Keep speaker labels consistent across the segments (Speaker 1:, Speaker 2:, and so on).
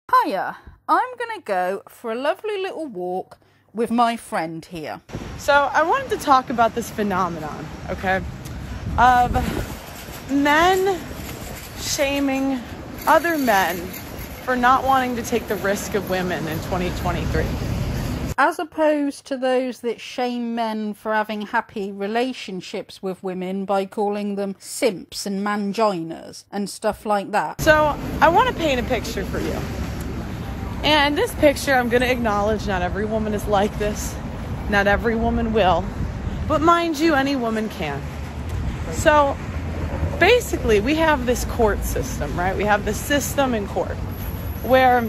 Speaker 1: Hiya, I'm going to go for a lovely little walk with my friend here.
Speaker 2: So I wanted to talk about this phenomenon, okay, of men shaming other men for not wanting to take the risk of women in 2023.
Speaker 1: As opposed to those that shame men for having happy relationships with women by calling them simps and manginas and stuff like that.
Speaker 2: So I want to paint a picture for you. And this picture, I'm going to acknowledge not every woman is like this. Not every woman will. But mind you, any woman can. So basically, we have this court system, right? We have this system in court where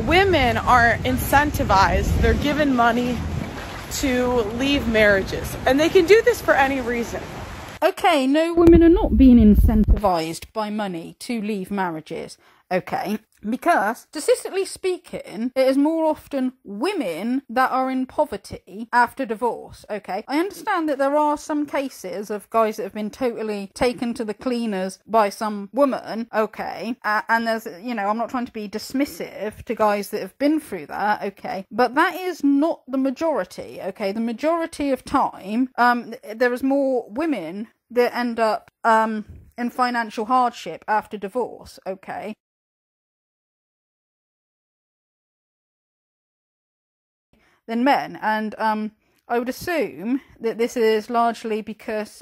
Speaker 2: women are incentivized. They're given money to leave marriages. And they can do this for any reason.
Speaker 1: Okay, no, women are not being incentivized by money to leave marriages. Okay, because statistically speaking, it is more often women that are in poverty after divorce. Okay, I understand that there are some cases of guys that have been totally taken to the cleaners by some woman. Okay, and there's, I'm not trying to be dismissive to guys that have been through that. Okay, but that is not the majority. Okay, the majority of time, there is more women that end up in financial hardship after divorce. Okay. Than men, and I would assume that this is largely because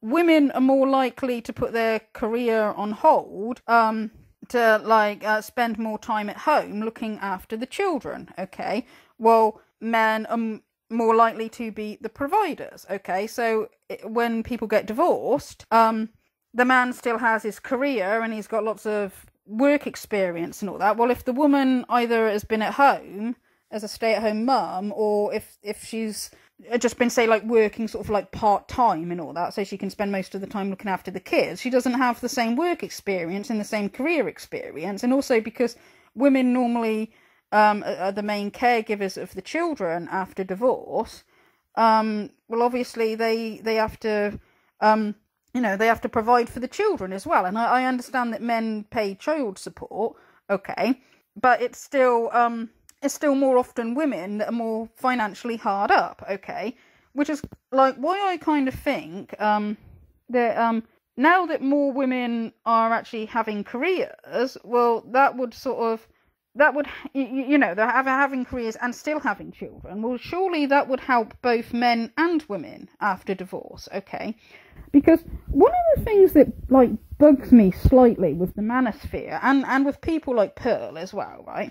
Speaker 1: women are more likely to put their career on hold to spend more time at home looking after the children. Okay, well, men are more likely to be the providers. Okay, so when people get divorced, the man still has his career and he's got lots of work experience and all that. Well, if the woman either has been at home as a stay-at-home mum, or if she's just been, say, like working sort of like part-time and all that, so she can spend most of the time looking after the kids, she doesn't have the same work experience and the same career experience. And also because women normally are the main caregivers of the children after divorce, well, obviously they have to they have to provide for the children as well. And I understand that men pay child support, okay, but it's still more often women that are more financially hard up, okay? Which is like why I kind of think that now that more women are actually having careers, well, they're having careers and still having children. Well, surely that would help both men and women after divorce, okay? Because one of the things that like bugs me slightly with the Manosphere and with people like Pearl as well, right,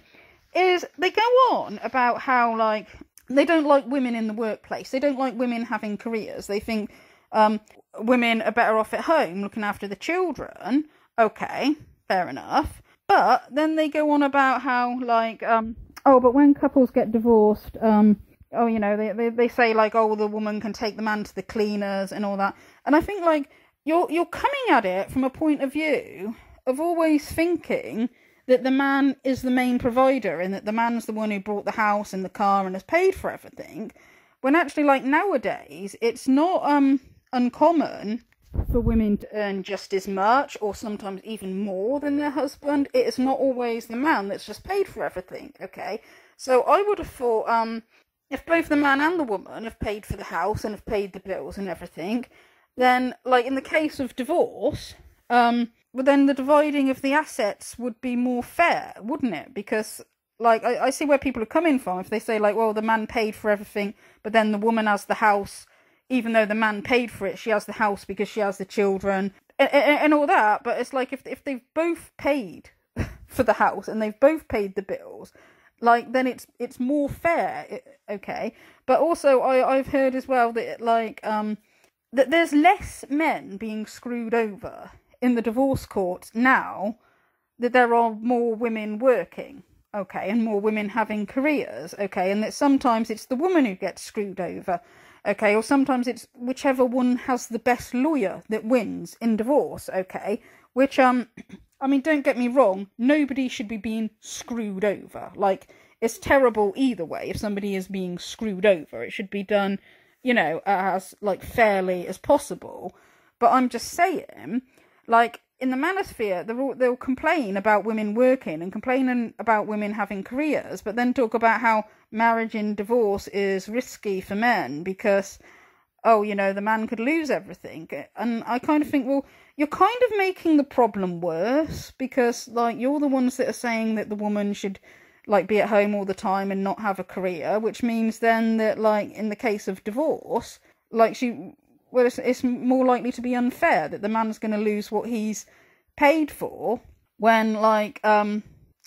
Speaker 1: is they go on about how, like, they don't like women in the workplace. They don't like women having careers. They think women are better off at home looking after the children. Okay, fair enough. But then they go on about how, like, but when couples get divorced, they say, like, oh, the woman can take the man to the cleaners and all that. And I think, like, you're coming at it from a point of view of always thinking that the man is the main provider and that the man's the one who bought the house and the car and has paid for everything, when actually, like, nowadays, it's not uncommon for women to earn just as much or sometimes even more than their husband. It is not always the man that's just paid for everything, okay? So I would have thought if both the man and the woman have paid for the house and have paid the bills and everything, then, like, in the case of divorce, but then the dividing of the assets would be more fair, wouldn't it? Because, like, I see where people are coming from. If they say, like, well, the man paid for everything, but then the woman has the house, even though the man paid for it, she has the house because she has the children, and all that. But it's like, if they've both paid for the house and they've both paid the bills, like, then it's more fair, okay? But also, I've heard as well that, like, that there's less men being screwed over in the divorce courts now that there are more women working, okay, and more women having careers, okay, and that sometimes it's the woman who gets screwed over, okay, or sometimes it's whichever one has the best lawyer that wins in divorce, okay, which, I mean, don't get me wrong, nobody should be being screwed over. Like, it's terrible either way if somebody is being screwed over. It should be done, as, like, fairly as possible. But I'm just saying, like, in the manosphere, they'll complain about women working and complaining about women having careers, but then talk about how marriage and divorce is risky for men because, oh, you know, the man could lose everything. And I kind of think, well, you're kind of making the problem worse because, like, you're the ones that are saying that the woman should, like, be at home all the time and not have a career, which means then that, like, in the case of divorce, like, it's more likely to be unfair that the man's going to lose what he's paid for when, like,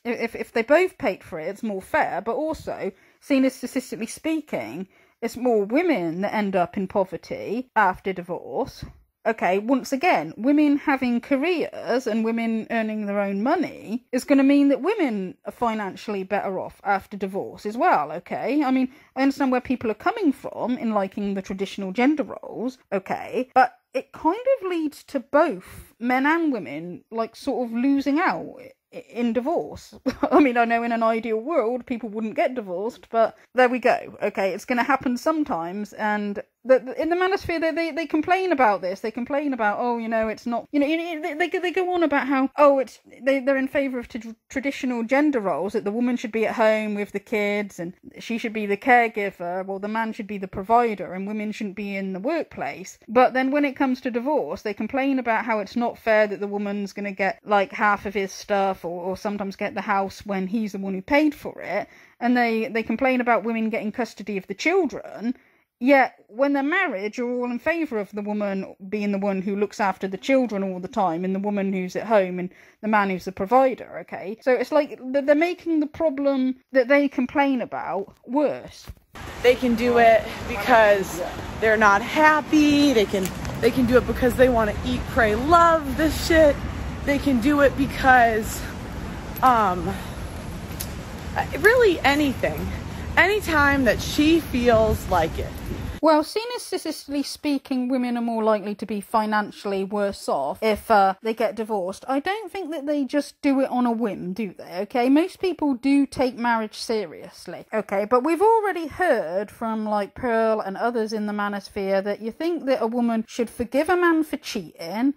Speaker 1: if they both paid for it, it's more fair. But also, seen as statistically speaking, it's more women that end up in poverty after divorce. Okay, once again, women having careers and women earning their own money is going to mean that women are financially better off after divorce as well, okay? I mean, I understand where people are coming from in liking the traditional gender roles, okay? But it kind of leads to both men and women, like, sort of losing out in divorce. I mean, I know in an ideal world people wouldn't get divorced, but there we go. Okay, it's going to happen sometimes, and in the manosphere they complain about this. They complain about, oh, you know, it's not, you know, they go on about how, oh, they're in favour of traditional gender roles, that the woman should be at home with the kids and she should be the caregiver, well, the man should be the provider, and women shouldn't be in the workplace. But then when it comes to divorce, they complain about how it's not fair that the woman's going to get, like, half of his stuff, or sometimes get the house when he's the one who paid for it. And they complain about women getting custody of the children. Yet, when they're married, you're all in favour of the woman being the one who looks after the children all the time, and the woman who's at home, and the man who's the provider, okay? So it's like they're making the problem that they complain about worse.
Speaker 2: They can do it because they're not happy. They can do it because they want to eat, pray, love this shit. They can do it because, really anything. Anytime that she feels like it.
Speaker 1: Well, seen as statistically speaking, women are more likely to be financially worse off if they get divorced. I don't think that they just do it on a whim, do they? Okay, most people do take marriage seriously. Okay, but we've already heard from, like, Pearl and others in the manosphere that you think that a woman should forgive a man for cheating.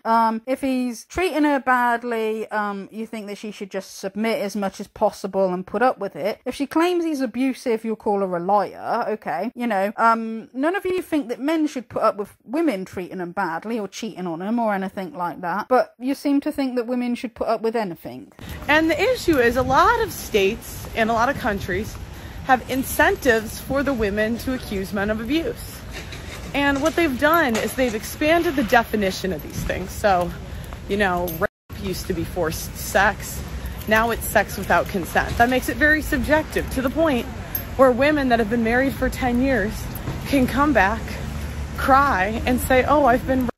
Speaker 1: If he's treating her badly, you think that she should just submit as much as possible and put up with it. If she claims he's abusive, you'll call her a liar. Okay, you know, none of you think that men should put up with women treating them badly or cheating on them or anything like that, but you seem to think that women should put up with anything.
Speaker 2: And the issue is, a lot of states and a lot of countries have incentives for the women to accuse men of abuse. And what they've done is they've expanded the definition of these things. So, you know, rape used to be forced sex. Now it's sex without consent. That makes it very subjective, to the point where women that have been married for 10 years can come back, cry, and say, oh, I've been...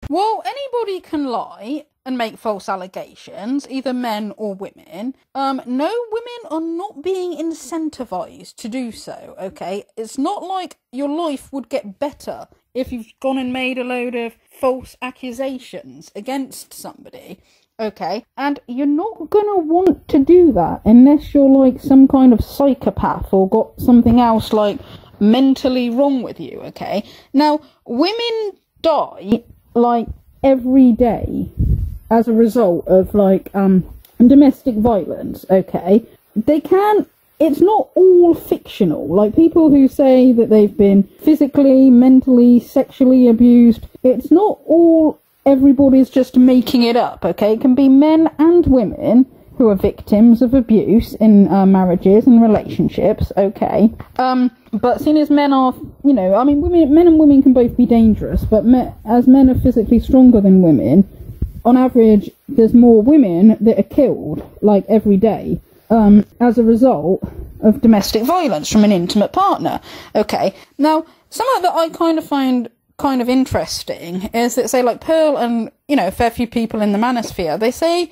Speaker 1: Well, anybody can lie and make false allegations, either men or women. No, women are not being incentivized to do so, okay? It's not like your life would get better if you've gone and made a load of false accusations against somebody. Okay, and you're not gonna want to do that unless you're, like, some kind of psychopath or got something else, like, mentally wrong with you, okay? Now, women die, like, every day as a result of, like, domestic violence, okay? They can't... It's not all fictional. Like, people who say that they've been physically, mentally, sexually abused, it's not all... Everybody's just making it up, okay? It can be men and women who are victims of abuse in marriages and relationships, okay? But seeing as men are, you know, I mean, men and women can both be dangerous, but as men are physically stronger than women, on average, there's more women that are killed, like, every day, as a result of domestic violence from an intimate partner, okay? Now, something that I kind of find kind of interesting is that, say, like, Pearl and, you know, a fair few people in the manosphere, they say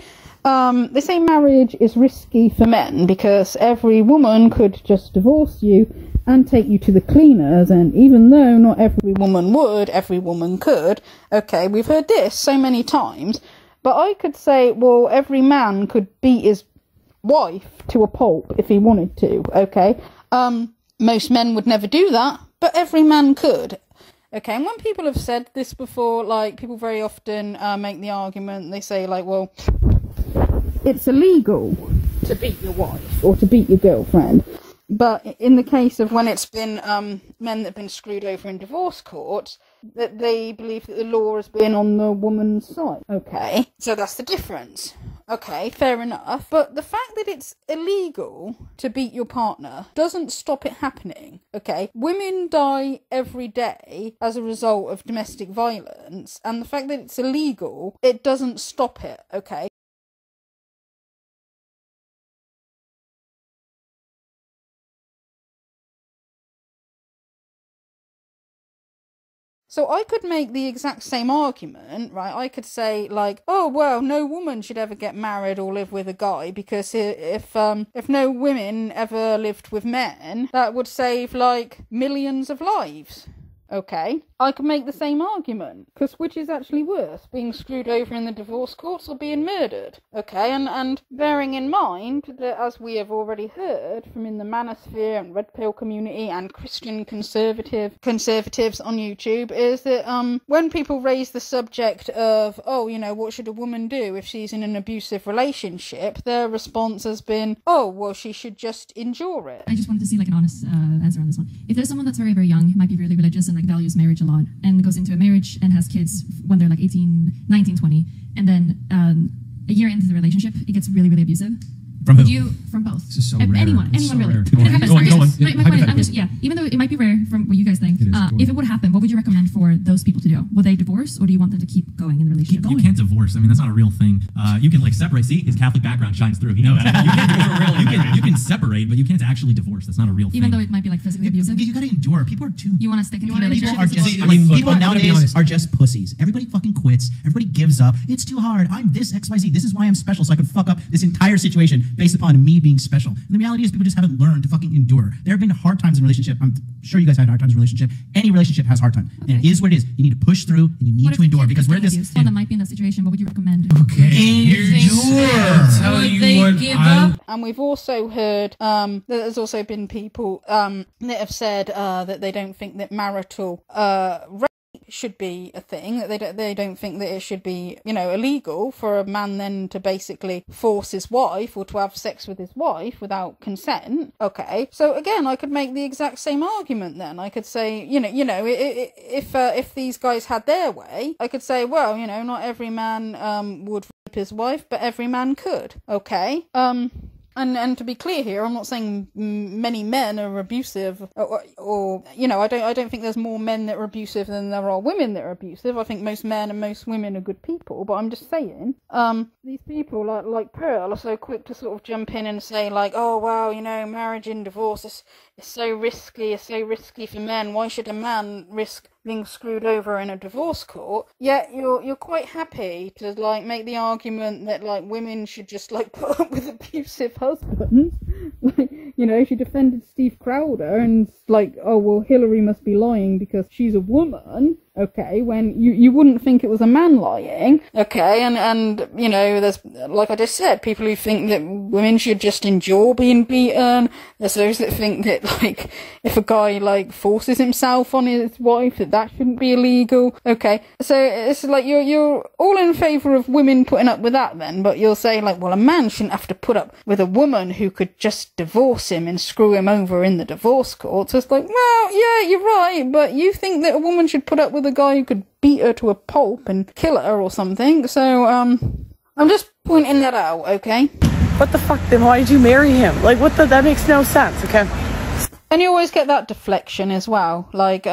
Speaker 1: marriage is risky for men because every woman could just divorce you and take you to the cleaners, and even though not every woman would, every woman could. Okay, we've heard this so many times, but I could say, well, every man could beat his wife to a pulp if he wanted to, okay? Most men would never do that, but every man could. Okay, and when people have said this before, like, people very often make the argument, they say, like, well, it's illegal to beat your wife or to beat your girlfriend. But in the case of when it's been men that have been screwed over in divorce courts, that they believe that the law has been on the woman's side. Okay, so that's the difference. Okay, fair enough. But the fact that it's illegal to beat your partner doesn't stop it happening. Okay, women die every day as a result of domestic violence, and the fact that it's illegal, it doesn't stop it. Okay. So I could make the exact same argument, right? I could say, like, oh, well, no woman should ever get married or live with a guy, because if no women ever lived with men, that would save, like, millions of lives. Okay, I could make the same argument, because which is actually worse, being screwed over in the divorce courts or being murdered? Okay, and bearing in mind that, as we have already heard from in the Manosphere and Red Pill community and Christian conservatives on YouTube, is that when people raise the subject of, oh, you know, what should a woman do if she's in an abusive relationship, their response has been, oh, well, she should just endure it.
Speaker 3: I just wanted to see, like, an honest answer on this one. If there's someone that's very, very young, who might be really religious and, like, values marriage a lot, and goes into a marriage and has kids when they're like 18, 19, 20, and then a year into the relationship, it gets really, really abusive.
Speaker 4: From who?
Speaker 3: From both.
Speaker 4: This is so rare.
Speaker 3: Anyone
Speaker 4: So
Speaker 3: really.
Speaker 4: rare.
Speaker 3: It happens.
Speaker 4: Go on.
Speaker 3: My point is, I'm just, even though it might be rare from what you guys think, if it would happen, what would you recommend for those people to do? Will they divorce, or do you want them to keep going in the relationship?
Speaker 4: You can't divorce. I mean, that's not a real thing. You can, like, separate. See, his Catholic background shines through. He knows that. You can separate, but you can't actually divorce. That's not a real thing.
Speaker 3: Even though it might be, like, physically abusive?
Speaker 5: You gotta endure. People are too...
Speaker 3: You want to stick in a relationship?
Speaker 5: People nowadays are just pussies. Everybody fucking quits. Everybody gives up. It's too hard. I'm this XYZ. This is why I'm special, so I could fuck up this entire situation based upon me being special. And the reality is, people just haven't learned to fucking endure. There have been hard times in a relationship. I'm sure you guys had hard times in a relationship. Any relationship has hard times. Okay. And it is what it is. You need to push through, and you need to endure, because we're this...
Speaker 3: Someone that might be in that situation, what would you recommend?
Speaker 5: Okay. Endure.
Speaker 1: Would they give up? And we've also heard that there's also been people that have said that they don't think that marital rape should be a thing, that they don't think that it should be, you know, illegal for a man then to basically force his wife or to have sex with his wife without consent. Okay, so again, I could make the exact same argument then. I could say, if these guys had their way, I could say, well, you know, not every man would rape his wife, but every man could. Okay, And to be clear here, I'm not saying many men are abusive, or you know, I don't think there's more men that are abusive than there are women that are abusive. I think most men and most women are good people, but I'm just saying, these people like Pearl are so quick to sort of jump in and say, like, oh wow, you know, marriage and divorce is so risky. It's so risky for men. Why should a man risk being screwed over in a divorce court? Yet you're quite happy to, like, make the argument that, like, women should just, like, put up with abusive husbands. Like, you know, she defended Steve Crowder and, like, oh well, Hillary must be lying because she's a woman. Okay, when you wouldn't think it was a man lying. Okay, and you know, there's, like I just said, people who think that women should just endure being beaten. There's those that think that, like, if a guy, like, forces himself on his wife, that shouldn't be illegal. Okay, so it's like you're all in favour of women putting up with that then, but you'll say, like, well, a man shouldn't have to put up with a woman who could just divorce him and screw him over in the divorce court. So it's like, well, yeah, you're right, but you think that a woman should put up with a guy who could beat her to a pulp and kill her or something. So I'm just pointing that out. Okay,
Speaker 2: What the fuck, then why did you marry him? Like, that makes no sense, okay?
Speaker 1: and you always get that deflection as well. Like,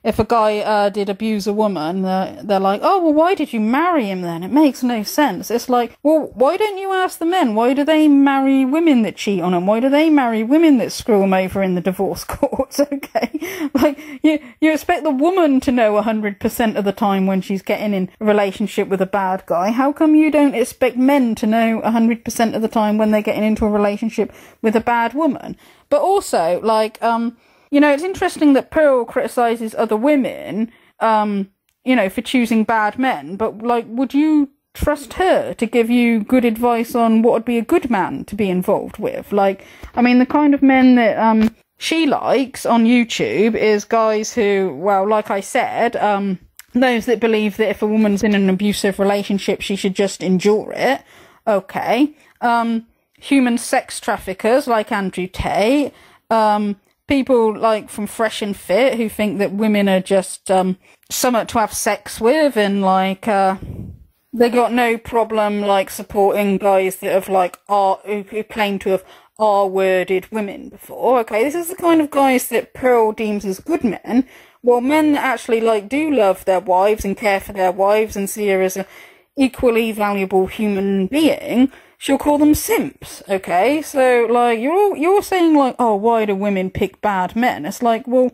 Speaker 1: if a guy did abuse a woman, they're like, oh, well, why did you marry him then? It makes no sense. It's like, well, why don't you ask the men? Why do they marry women that cheat on them? Why do they marry women that screw them over in the divorce courts? Okay, like, you expect the woman to know 100% of the time when she's getting in a relationship with a bad guy. How come you don't expect men to know 100% of the time when they're getting into a relationship with a bad woman? But also, like, you know, it's interesting that Pearl criticises other women, you know, for choosing bad men. But, like, would you trust her to give you good advice on what would be a good man to be involved with? Like, I mean, the kind of men that she likes on YouTube is guys who, well, like I said, those that believe that if a woman's in an abusive relationship, she should just endure it. Okay. Human sex traffickers like Andrew Tate. People like from Fresh and Fit who think that women are just something to have sex with, and like they got no problem like supporting guys that have like who claim to have R-worded women before. Okay, this is the kind of guys that Pearl deems as good men. Well, men that actually like do love their wives and care for their wives and see her as an equally valuable human being, she'll call them simps. Okay, so like you're saying like, oh, why do women pick bad men? It's like, well,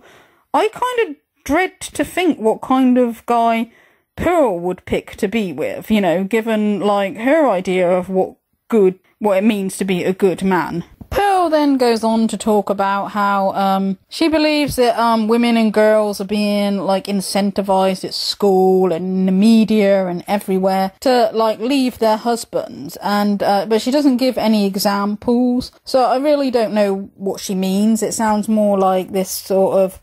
Speaker 1: I kind of dread to think what kind of guy Pearl would pick to be with, you know, given like her idea of what it means to be a good man. Pearl then goes on to talk about how she believes that women and girls are being like incentivized at school and in the media and everywhere to like leave their husbands, and but she doesn't give any examples, so I really don't know what she means. It sounds more like this sort of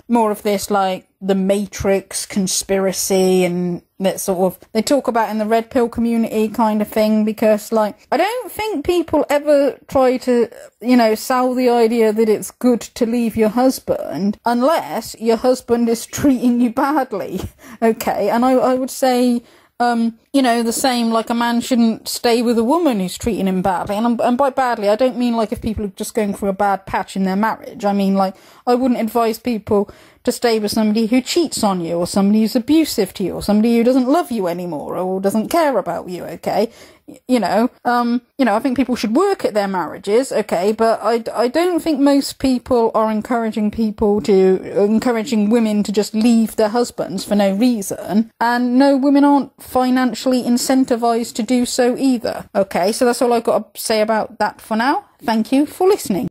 Speaker 1: like the Matrix conspiracy, and that sort of they talk about in the red pill community kind of thing, because like I don't think people ever try to, you know, sell the idea that it's good to leave your husband unless your husband is treating you badly. Okay, and I would say you know, the same, like a man shouldn't stay with a woman who's treating him badly. And by badly, I don't mean like if people are just going through a bad patch in their marriage. I mean, like, I wouldn't advise people to stay with somebody who cheats on you, or somebody who's abusive to you, or somebody who doesn't love you anymore, or doesn't care about you, okay? You know, I think people should work at their marriages, okay, but I don't think most people are encouraging women to just leave their husbands for no reason, and no, women aren't financially incentivized to do so either. Okay, so that's all I've got to say about that for now. Thank you for listening.